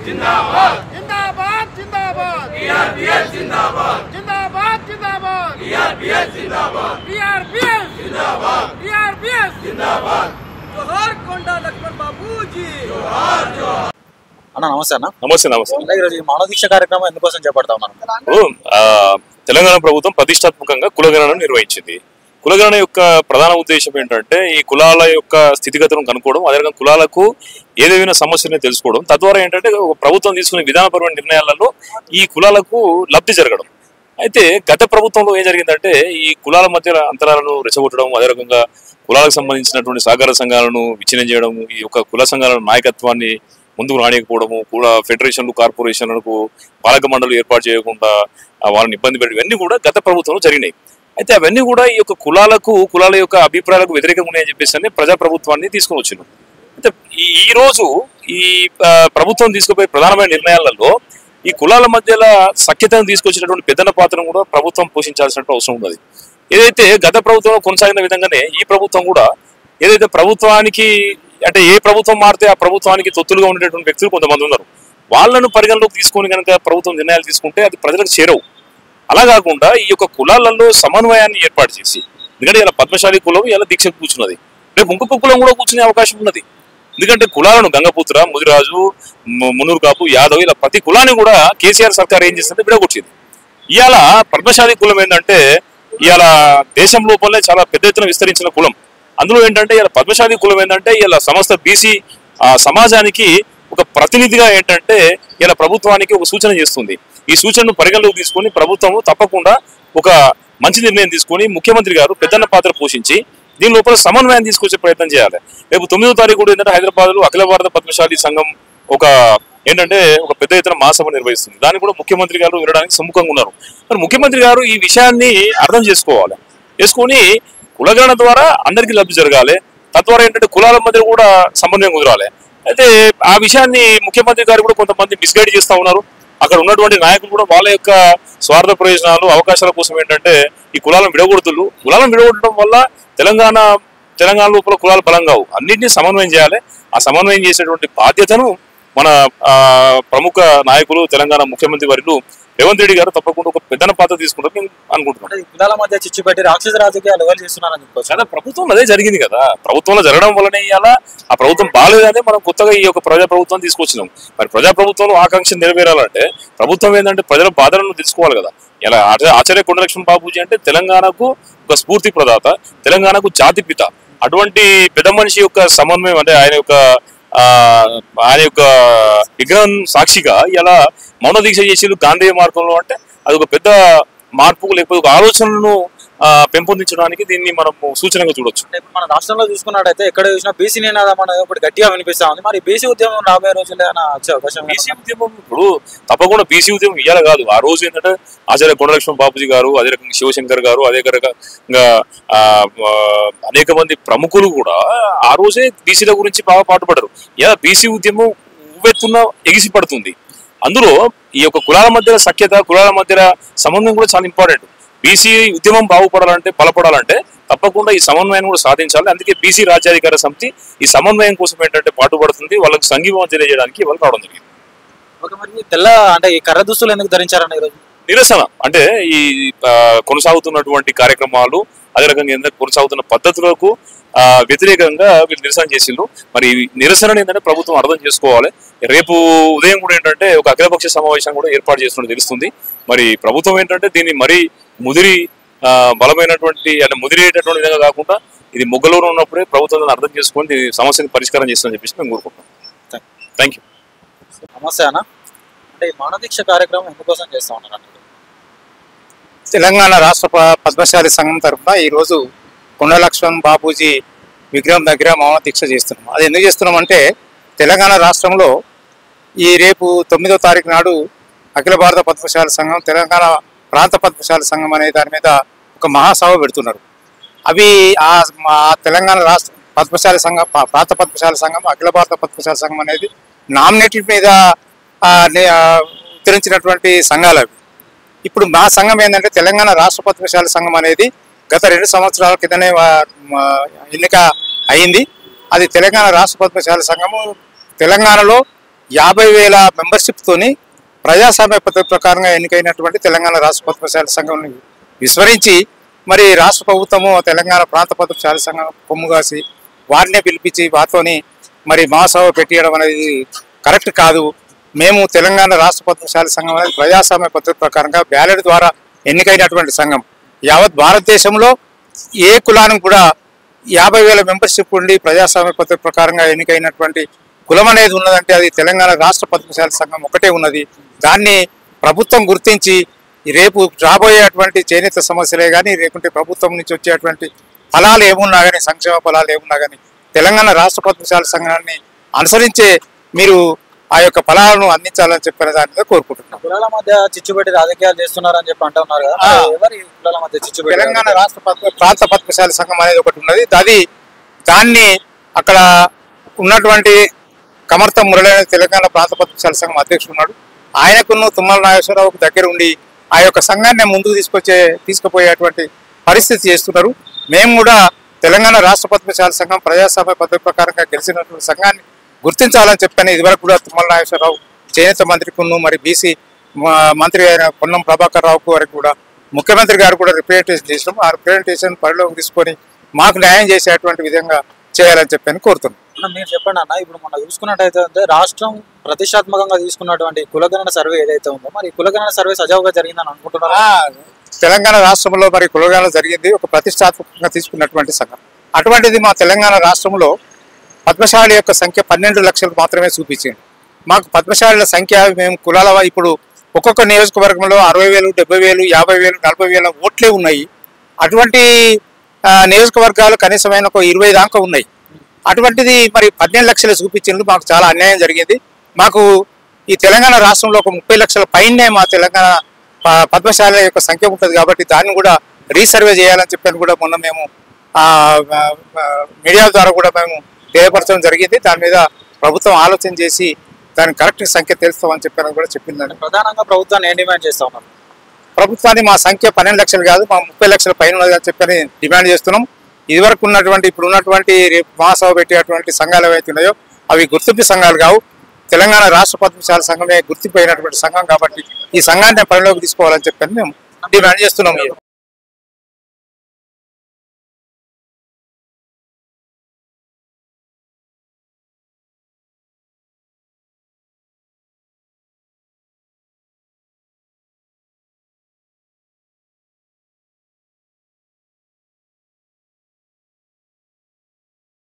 जिंदाबाद जिंदाबाद जिंदाबाद बीआरपीएस जिंदाबाद जिंदाबाद जिंदाबाद बीआरपीएस जिंदाबाद बीआरपीएस जिंदाबाद बीआरपीएस जिंदाबाद जोहार कोंडा लक्ष्मण बाबूजी जोहार जोहार అన్న నమస్తే అన్న. నమస్తే నమస్తే. ఈరోజు ఈ మానవ దీక్ష కార్యక్రమం ఎందుకోసం చేపడతా ఉన్నాను? తెలంగాణ ప్రభుత్వం ప్రతిష్టాత్మకంగా కులగణన నిర్వహించింది. కులగణన యొక్క ప్రధాన ఉద్దేశం ఏంటంటే ఈ కులాల యొక్క స్థితిగతులను కనుక్కోవడం, అదేవిధంగా కులాలకు ఏదైనా సమస్యని తెలుసుకోవడం, తద్వారా ఏంటంటే ప్రభుత్వం తీసుకునే విధానపరమైన నిర్ణయాలలో ఈ కులాలకు లబ్ధి జరగడం. అయితే గత ప్రభుత్వంలో ఏం జరిగిందంటే ఈ కులాల మధ్య అంతరాలను రెచ్చగొట్టడం, అదే రకంగా కులాలకు సంబంధించినటువంటి సహకార సంఘాలను విచ్ఛిన్నం చేయడం, ఈ యొక్క కుల సంఘాల నాయకత్వాన్ని ముందుకు రానియకపోవడము, కూడా ఫెడరేషన్లు కార్పొరేషన్లకు పాలక మండలి ఏర్పాటు చేయకుండా వాళ్ళని ఇబ్బంది పెట్టడం, ఇవన్నీ కూడా గత ప్రభుత్వంలో జరిగినాయి. అయితే అవన్నీ కూడా ఈ యొక్క కులాల యొక్క అభిప్రాయాలకు వ్యతిరేకంగా ఉన్నాయని చెప్పేసి ప్రజాప్రభుత్వాన్ని తీసుకుని వచ్చినాం. అయితే ఈ రోజు ఈ ప్రభుత్వం తీసుకుపోయే ప్రధానమైన నిర్ణయాలలో ఈ కులాల మధ్యలో సఖ్యతను తీసుకొచ్చినటువంటి పెద్దల పాత్రను కూడా ప్రభుత్వం పోషించాల్సిన అవసరం ఉన్నది. ఏదైతే గత ప్రభుత్వంలో కొనసాగిన విధంగానే ఈ ప్రభుత్వం కూడా ఏదైతే ప్రభుత్వానికి అంటే ఏ ప్రభుత్వం మారితే ఆ ప్రభుత్వానికి తొత్తులుగా ఉండేటువంటి వ్యక్తులు కొంతమంది ఉన్నారు. వాళ్ళను పరిగణలోకి తీసుకొని కనుక ప్రభుత్వం నిర్ణయాలు తీసుకుంటే అది ప్రజలకు చేరవు. అలా కాకుండా ఈ యొక్క కులాలలో సమన్వయాన్ని ఏర్పాటు చేసి, ఎందుకంటే ఇలా పద్మశాలి కులం ఇలా దీక్షకు కూర్చున్నది, రేపు ఇంకొక కులం కూడా కూర్చునే అవకాశం ఉన్నది. ఎందుకంటే కులాలను గంగపుత్ర, ముదిరాజు, మున్నూరు కాపు, యాదవ్ ఇలా ప్రతి కులాన్ని కూడా కేసీఆర్ సర్కార్ ఏం చేస్తుంటే విడగొచ్చింది. ఇవాళ పద్మశాలి కులం ఏంటంటే ఇవాళ దేశం లోపలనే చాలా పెద్ద ఎత్తున విస్తరించిన కులం. అందులో ఏంటంటే ఇలా పద్మశాలి కులం ఏంటంటే ఇలా సమస్త బీసీ సమాజానికి ఒక ప్రతినిధిగా ఏంటంటే ఇలా ప్రభుత్వానికి ఒక సూచన చేస్తుంది. ఈ సూచనను పరిగణలోకి తీసుకొని ప్రభుత్వం తప్పకుండా ఒక మంచి నిర్ణయం తీసుకొని ముఖ్యమంత్రి గారు పెద్దన్న పాత్ర పోషించి దీని లోపల సమన్వయం తీసుకొచ్చే ప్రయత్నం చేయాలి. రేపు 9వ తారీఖు కూడా ఏంటంటే హైదరాబాద్లో అఖిల భారత పద్మశాలి సంఘం ఒక ఏంటంటే ఒక పెద్ద ఎత్తున మహాసభ నిర్వహిస్తుంది. దాన్ని కూడా ముఖ్యమంత్రి గారు వినడానికి సముఖంగా ఉన్నారు. మరి ముఖ్యమంత్రి గారు ఈ విషయాన్ని అర్థం చేసుకొని కులగణన ద్వారా అందరికీ లబ్ధి జరగాలి, తద్వారా ఏంటంటే కులాల మధ్య కూడా సమన్వయం కుదరాలి. అయితే ఆ విషయాన్ని ముఖ్యమంత్రి గారు కూడా కొంతమంది మిస్గైడ్ చేస్తూ ఉన్నారు. అక్కడ ఉన్నటువంటి నాయకులు కూడా వాళ్ళ యొక్క స్వార్థ ప్రయోజనాలు, అవకాశాల కోసం ఏంటంటే ఈ కులాలను విడగొట్టడం వల్ల తెలంగాణ లోపల కులాలు బలం కావు. అన్నింటినీ సమన్వయం చేయాలి. ఆ సమన్వయం చేసేటువంటి బాధ్యతను మన ప్రముఖ నాయకులు తెలంగాణ ముఖ్యమంత్రి వర్యులు రేవంత్ రెడ్డి గారు తప్పకుండా ఒక పెద్దన పాత్ర తీసుకుంటారు అనుకుంటున్నాను. కులాల మధ్య చిచ్చు పెట్టి రాక్షస రాజకీయాలు ఎవరు చేస్తున్నారని చెప్పుకోవచ్చు. చాలా ప్రభుత్వం అదే జరిగింది కదా. ప్రభుత్వంలో జరగడం వల్లనే ఇవాళ ఆ ప్రభుత్వం బాగాలేదని మనం కొత్తగా ఈ యొక్క ప్రజా ప్రభుత్వం తీసుకొచ్చినాం. మరి ప్రజా ప్రభుత్వంలో ఆకాంక్ష నెరవేరాలంటే ప్రభుత్వం ఏంటంటే ప్రజల బాధలను తెలుసుకోవాలి కదా. ఇలా ఆచార్య కొండ లక్ష్మణ్ బాబూజీ అంటే తెలంగాణకు ఒక స్ఫూర్తి ప్రదాత, తెలంగాణకు జాతిపిత. అటువంటి పెద్ద మనిషి యొక్క సమన్వయం అంటే ఆయన యొక్క విగ్రహం సాక్షిగా ఇలా మౌన దీక్ష చేసి గాంధేయ మార్గంలో అంటే అది ఒక పెద్ద మార్పుకు లేకపోతే ఒక ఆలోచనలను పెంపొందించడానికి దీన్ని మనం సూచనగా చూడొచ్చు. మన రాష్ట్రంలో చూసుకున్నట్టయితే ఎక్కడ చూసినా బీసీ నినాదం అనేది ఇప్పుడు గట్టిగా వినిపిస్తా ఉంది. మరి బీసీ ఉద్యమం రాబోయే రోజుల్లో వచ్చే అవకాశం? బీసీ ఉద్యమం ఇప్పుడు తప్పకుండా బీసీ ఉద్యమం ఇయ్యాలి కాదు. ఆ రోజు ఏంటంటే ఆచార్య కొండ లక్ష్మణ్ బాబూజీ గారు, అదే రకంగా శివశంకర్ గారు, అదే రకంగా అనేక మంది ప్రముఖులు కూడా ఆ రోజే బీసీల గురించి బాగా పాటుపడరు. ఇలా బీసీ ఉద్యమం ఉవ్వెత్తున ఎగిసి పడుతుంది. అందులో ఈ యొక్క కులాల మధ్య సఖ్యత, కులాల మధ్య సమన్వయం కూడా చాలా ఇంపార్టెంట్. బీసీ ఉద్యమం బాగుపడాలంటే, బలపడాలంటే తప్పకుండా ఈ సమన్వయాన్ని కూడా సాధించాలి. అందుకే బీసీ రాజ్యాధికార సమితి ఈ సమన్వయం కోసం ఏంటంటే పాటుపడుతుంది. వాళ్ళకు సంఘీభావం తెలియజేయడానికి వాళ్ళు రావడం జరిగింది. మరి తెల్ల అంటే ఈ కర్ర దుస్తులు ఎందుకు ధరించారన్న ఈరోజు? నిరసన అంటే ఈ కొనసాగుతున్నటువంటి కార్యక్రమాలు, అదే రకంగా కొనసాగుతున్న పద్ధతులకు వ్యతిరేకంగా వీళ్ళు నిరసన చేసిండ్రు. మరి నిరసన ఏంటంటే ప్రభుత్వం అర్థం చేసుకోవాలి. రేపు ఉదయం కూడా ఏంటంటే ఒక అఖిలపక్ష సమావేశం కూడా ఏర్పాటు చేస్తున్నట్టు తెలుస్తుంది. మరి ప్రభుత్వం ఏంటంటే దీన్ని మరీ బలమైనటువంటి అంటే ముదిరేటటువంటి విధంగా కాకుండా ఇది మొగ్గలో ఉన్నప్పుడే ప్రభుత్వం అర్థం చేసుకొని సమస్యను పరిష్కారం చేస్తుందని చెప్పేసి మేము కోరుకుంటున్నాం. Thank you. నమస్తే అన్న. అంటే ఈ మానవ దీక్ష కార్యక్రమం ఎందుకోసం చేస్తా ఉన్నారు? తెలంగాణ రాష్ట్ర పద్మశాలి సంఘం తరఫున ఈరోజు కొండ లక్ష్మణ్ బాబూజీ విగ్రహం దగ్గర మౌన దీక్ష చేస్తున్నాం. అది ఎందుకు చేస్తున్నాం అంటే తెలంగాణ రాష్ట్రంలో ఈ రేపు 9వ తారీఖు నాడు అఖిల భారత పద్మశాలి సంఘం, తెలంగాణ ప్రాంత పద్మశాలి సంఘం అనే దాని మీద ఒక మహాసభ పెడుతున్నారు. అవి ఆ తెలంగాణ రాష్ట్ర పద్మశాలి సంఘం, ప్రాంత పద్మశాలి సంఘం, అఖిల భారత పద్మశాలి సంఘం అనేది నామినేటెడ్ మీద ఉత్తరించినటువంటి సంఘాలు అవి. ఇప్పుడు మా సంఘం ఏంటంటే తెలంగాణ రాష్ట్ర పద్మశాలి సంఘం అనేది గత 2 సంవత్సరాల క్రితమే ఎన్నిక అయింది. అది తెలంగాణ రాష్ట్ర పద్మశాలి సంఘము తెలంగాణలో 50,000 మెంబర్షిప్తోని ప్రజాస్వామ్య పద్ధతి ప్రకారంగా ఎన్నికైనటువంటి తెలంగాణ రాష్ట్ర పద్మశాలి సంఘం విస్మరించి మరి రాష్ట్ర ప్రభుత్వము తెలంగాణ ప్రాంత పద్మశాలి సంఘం కొమ్ముగాసి వారినే పిలిపించి వారితోని మరి మహాసభ పెట్టియడం అనేది కరెక్ట్ కాదు. మేము తెలంగాణ రాష్ట్ర పద్మశాలి సంఘం అనేది ప్రజాస్వామ్య పద్ధతి ప్రకారంగా బ్యాలెట్ ద్వారా ఎన్నికైనటువంటి సంఘం. యావత్ భారతదేశంలో ఏ కులానికి కూడా 50,000 మెంబర్షిప్ ఉండి ప్రజాస్వామ్య పద్ధతి ప్రకారంగా ఎన్నికైనటువంటి కులం అనేది ఉన్నదంటే అది తెలంగాణ రాష్ట్ర పద్మశాలి సంఘం ఒకటే ఉన్నది. దాన్ని ప్రభుత్వం గుర్తించి రేపు రాబోయేటువంటి చేనేత సమస్యలే కానీ లేకుంటే ప్రభుత్వం నుంచి వచ్చేటువంటి ఫలాలు ఏమున్నా కానీ సంక్షేమ ఫలాలు ఏమున్నా కానీ తెలంగాణ రాష్ట్ర పద్మశాలి సంఘాన్ని అనుసరించే మీరు ఆ యొక్క ఫలాలను అందించాలని చెప్పిన దాని మీద కోరుకుంటున్నాం. కులాల మధ్య చిచ్చుపెట్టి రాజకీయాలు చేస్తున్నారని చెప్పి అంటున్నారు కదా, ఎవరి కులాల మధ్య చిచ్చుపెట్టి? తెలంగాణ రాష్ట్ర ప్రాంత పద్మశాలి సంఘం అనేది ఒకటి ఉన్నది. దాన్ని అక్కడ ఉన్నటువంటి కమర్తం మురళి తెలంగాణ ప్రాంత పద్మశాలి సంఘం అధ్యక్షుడు ఉన్నాడు. ఆయనకును తుమ్మల నాగేశ్వరరావుకు దగ్గర ఉండి ఆ యొక్క సంఘాన్ని ముందుకు తీసుకుపోయేటువంటి పరిస్థితి చేస్తున్నారు. మేము కూడా తెలంగాణ రాష్ట్ర పద్మశాలి సంఘం ప్రజాస్వామ్య పద్ధతి ప్రకారంగా గెలిచినటువంటి సంఘాన్ని గుర్తించాలని చెప్పని ఇదివరకు కూడా తుమ్మల నాగేశ్వరరావు చేనేత మంత్రికును మరి బీసీ మంత్రి అయిన పొన్నం ప్రభాకర్ రావుకు వరకు కూడా ముఖ్యమంత్రి గారు కూడా రిప్రజెంటేషన్ చేసినాం. ఆ రిప్రజెంటేషన్ పరిలోకి తీసుకొని మాకు న్యాయం చేసేటువంటి విధంగా చేయాలని చెప్పని కోరుతున్నాం. మీరు చెప్పండి అన్న, ఇప్పుడు మనం చూసుకున్నట్టయితే రాష్ట్రం ప్రతిష్టాత్మకంగా తీసుకున్నటువంటి కులగణన సర్వే ఏదైతే ఉందో మరి కులగణన సర్వే సజావుగా జరిగిందని అనుకుంటున్నారా? తెలంగాణ రాష్ట్రంలో మరి కులగణన జరిగింది, ఒక ప్రతిష్టాత్మకంగా తీసుకున్నటువంటి సంఘం. అటువంటిది మా తెలంగాణ రాష్ట్రంలో పద్మశాలి యొక్క సంఖ్య 12 లక్షలు మాత్రమే చూపించింది. మాకు పద్మశాలిల సంఖ్య మేము కులాల ఇప్పుడు ఒక్కొక్క నియోజకవర్గంలో 60,000, 70,000, 50,000, 40,000 ఓట్లే ఉన్నాయి. అటువంటి నియోజకవర్గాలు కనీసమైన ఒక 20 దాకా ఉన్నాయి. అటువంటిది మరి 12 లక్షలు చూపించింది. మాకు చాలా అన్యాయం జరిగింది. మాకు ఈ తెలంగాణ రాష్ట్రంలో ఒక 30 లక్షల పైనే మా తెలంగాణ పద్మశాలి యొక్క సంఖ్య ఉంటుంది. కాబట్టి దాన్ని కూడా రీసర్వే చేయాలని చెప్పని కూడా మొన్న మేము మీడియా ద్వారా కూడా మేము తెలియపరచడం జరిగింది. దాని మీద ప్రభుత్వం ఆలోచన చేసి దాని కరెక్ట్ సంఖ్య తెలుస్తామని చెప్పని కూడా చెప్పిందండి. ప్రధానంగా ప్రభుత్వాన్ని ఏం డిమాండ్ చేస్తా ఉన్నారు? ప్రభుత్వాన్ని మా సంఖ్య 12 లక్షలు కాదు, మా 30 లక్షల పైన ఉన్నదని చెప్పని డిమాండ్ చేస్తున్నాం. ఇదివరకు ఇప్పుడు ఉన్నటువంటి రేపు మహాసభ పెట్టేటువంటి సంఘాలు ఏవైతే ఉన్నాయో అవి గుర్తింపు సంఘాలు కావు. తెలంగాణ రాష్ట్ర పద్మశాలి సంఘమే గుర్తింపు అయినటువంటి సంఘం కాబట్టి ఈ సంఘాన్ని పరిలోకి తీసుకోవాలని చెప్పని మేము డిమాండ్ చేస్తున్నాం.